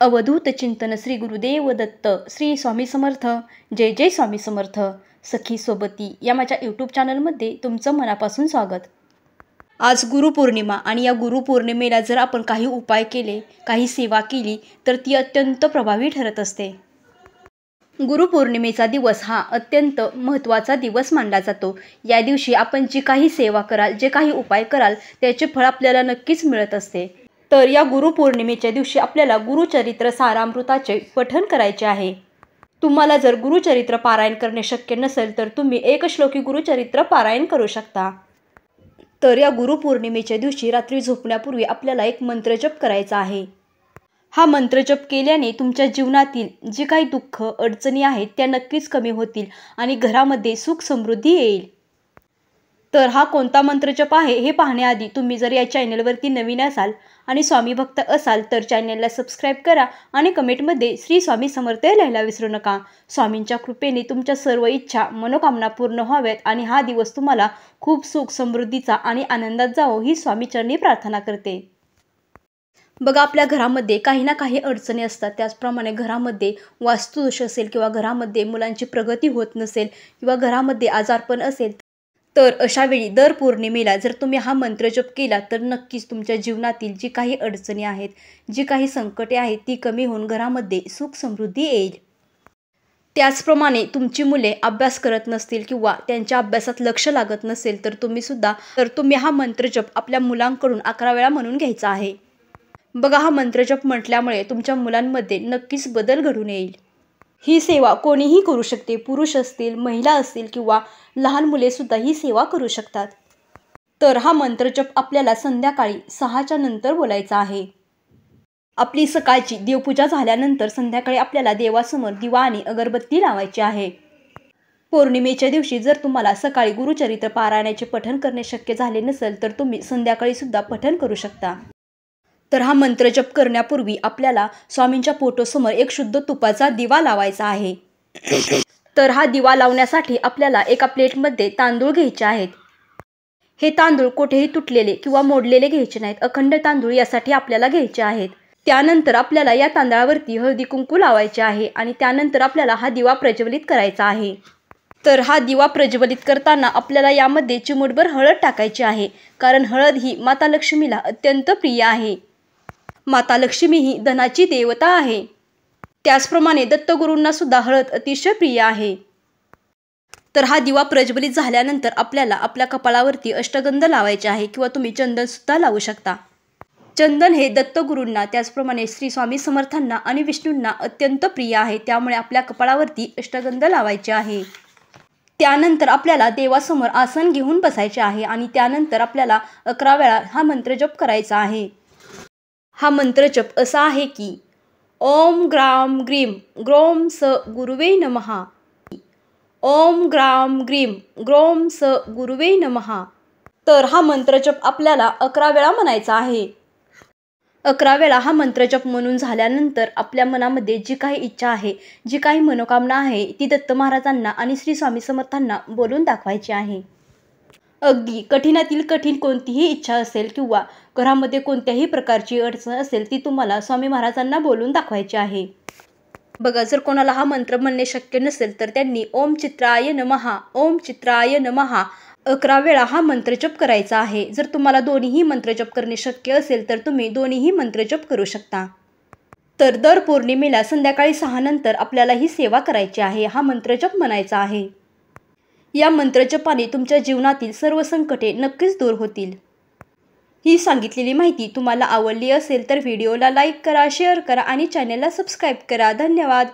अवधूत चिंतन श्री गुरुदेव दत्त श्री स्वामी समर्थ. जय जय स्वामी समर्थ. सखी सोबती या माझ्या यूट्यूब चॅनलमध्ये तुमचं मनापासून स्वागत. आज गुरुपौर्णिमा आणि या गुरुपौर्णिमेला जर आपण काही उपाय केले, काही सेवा केली तर ती अत्यंत प्रभावी ठरत असते. गुरुपौर्णिमेचा दिवस हा अत्यंत महत्त्वाचा दिवस मानला जातो. या दिवशी आपण जी काही सेवा कराल, जे काही उपाय कराल त्याचे फळ आपल्याला नक्कीच मिळत असते. तर या गुरुपौर्णिमेच्या दिवशी आपल्याला गुरुचरित्र सारामृताचे पठण करायचे आहे. तुम्हाला जर गुरुचरित्र पारायण करणे शक्य नसेल तर तुम्ही एक श्लोकी गुरुचरित्र पारायण करू शकता. तर या गुरुपौर्णिमेच्या दिवशी रात्री झोपण्यापूर्वी आपल्याला एक मंत्रजप करायचा आहे. हा मंत्रजप केल्याने तुमच्या जीवनातील जी काही दुःख अडचणी आहेत त्या नक्कीच कमी होतील आणि घरामध्ये सुख समृद्धी येईल. तर हा कोणता मंत्रजप आहे हे पाहण्याआधी तुम्ही जर या चॅनलवरती नवीन असाल आणि स्वामी भक्त असाल तर चॅनलला सबस्क्राईब करा आणि कमेंटमध्ये श्री स्वामी समर्थ लिहायला विसरू नका. स्वामींच्या कृपेने तुमच्या सर्व इच्छा मनोकामना पूर्ण व्हाव्यात आणि हा दिवस तुम्हाला खूप सुख समृद्धीचा आणि आनंदात जावो ही स्वामीचरणी प्रार्थना करते. बघा, आपल्या घरामध्ये काही ना काही अडचणी असतात. त्याचप्रमाणे घरामध्ये वास्तुदोष असेल किंवा घरामध्ये मुलांची प्रगती होत नसेल किंवा घरामध्ये आजारपण असेल तर अशा वेळी दर पौर्णिमेला जर तुम्ही हा मंत्रजप केला तर नक्कीच तुमच्या जीवनातील जी काही अडचणी आहेत, जी काही संकटे आहेत ती कमी होऊन घरामध्ये सुख समृद्धी येईल. त्याचप्रमाणे तुमची मुले अभ्यास करत नसतील किंवा त्यांच्या अभ्यासात लक्ष लागत नसेल तर तुम्ही हा मंत्रजप आपल्या मुलांकडून 11 वेळा म्हणून घ्यायचा आहे. बघा, हा मंत्रजप म्हटल्यामुळे तुमच्या मुलांमध्ये नक्कीच बदल घडून येईल. ही सेवा कोणीही करू शकते. पुरुष असतील, महिला असतील किंवा लहान मुलेसुद्धा ही सेवा करू शकतात. तर हा मंत्रजप आपल्याला संध्याकाळी 6च्या नंतर बोलायचा आहे. आपली सकाळची देवपूजा झाल्यानंतर संध्याकाळी आपल्याला देवासमोर दिवा आणि अगरबत्ती लावायची आहे. पौर्णिमेच्या दिवशी जर तुम्हाला सकाळी गुरुचरित्र पारायणाचे पठण करणे शक्य झाले नसेल तर तुम्ही संध्याकाळी सुद्धा पठण करू शकता. तर हा मंत्रजप करण्यापूर्वी आपल्याला स्वामींच्या फोटोसमोर एक शुद्ध तुपाचा दिवा लावायचा आहे. तर हा दिवा लावण्यासाठी आपल्याला एका प्लेटमध्ये तांदूळ घ्यायचे आहेत. हे तांदूळ कोठेही तुटलेले किंवा मोडलेले घ्यायचे नाहीत. अखंड तांदूळ यासाठी आपल्याला घ्यायचे आहेत. त्यानंतर आपल्याला या तांदळावरती हळदी कुंकू लावायचे आहे आणि त्यानंतर आपल्याला हा दिवा प्रज्वलित करायचा आहे. तर हा दिवा प्रज्वलित करताना आपल्याला यामध्ये चिमूटभर हळद टाकायची आहे, कारण हळद ही माता लक्ष्मीला अत्यंत प्रिय आहे. माता लक्ष्मी ही धनाची देवता आहे. त्याचप्रमाणे दत्तगुरूंना सुद्धा हळद अतिशय प्रिय आहे. तर हा दिवा प्रज्वलित झाल्यानंतर आपल्याला आपल्या कपाळावरती अष्टगंध लावायचे आहे किंवा तुम्ही चंदन सुद्धा लावू शकता. चंदन हे दत्तगुरूंना, त्याचप्रमाणे श्री स्वामी समर्थांना आणि विष्णूंना अत्यंत प्रिय आहे. त्यामुळे आपल्या कपाळावरती अष्टगंध लावायचे आहे. त्यानंतर आपल्याला देवासमोर आसन घेऊन बसायचे आहे आणि त्यानंतर आपल्याला 11 वेळा हा मंत्रजप करायचा आहे. हा मंत्रजप असा आहे की ओम ग्राम ग्रीम ग्रोम स गुरुवे नमः. ओम ग्राम ग्रीम ग्रोम स गुरुवे नमः. तर हा मंत्रजप आपल्याला 11 वेळा म्हणायचा आहे. 11 वेळा हा मंत्रजप म्हणून झाल्यानंतर आपल्या मनामध्ये जी काही इच्छा आहे, जी काही मनोकामना आहे ती दत्त महाराजांना आणि श्री स्वामी समर्थांना बोलून दाखवायची आहे. अगदी कठीणातील कठीण कोणतीही इच्छा असेल किंवा घरामध्ये कोणत्याही प्रकारची अडचण असेल ती तुम्हाला स्वामी महाराजांना बोलून दाखवायची आहे. बघा, जर कोणाला हा मंत्र म्हणणे शक्य नसेल तर त्यांनी ओम चित्राय नमः ओम चित्राय नमः 11 वेळा हा मंत्रजप करायचा आहे. जर तुम्हाला दोन्हीही मंत्रजप करणे शक्य असेल तर तुम्ही दोन्हीही मंत्रजप करू शकता. तर दर पौर्णिमेला संध्याकाळी 6 नंतर आपल्याला ही सेवा करायची आहे. हा मंत्रजप म्हणायचा आहे. या मंत्रजपाने तुमच्या जीवनातील सर्व संकटे नक्कीच दूर होतील. ही सांगितलेली माहिती तुम्हाला आवडली असेल तर व्हिडिओला लाईक करा, शेअर करा आणि चॅनलला सबस्क्राईब करा. धन्यवाद.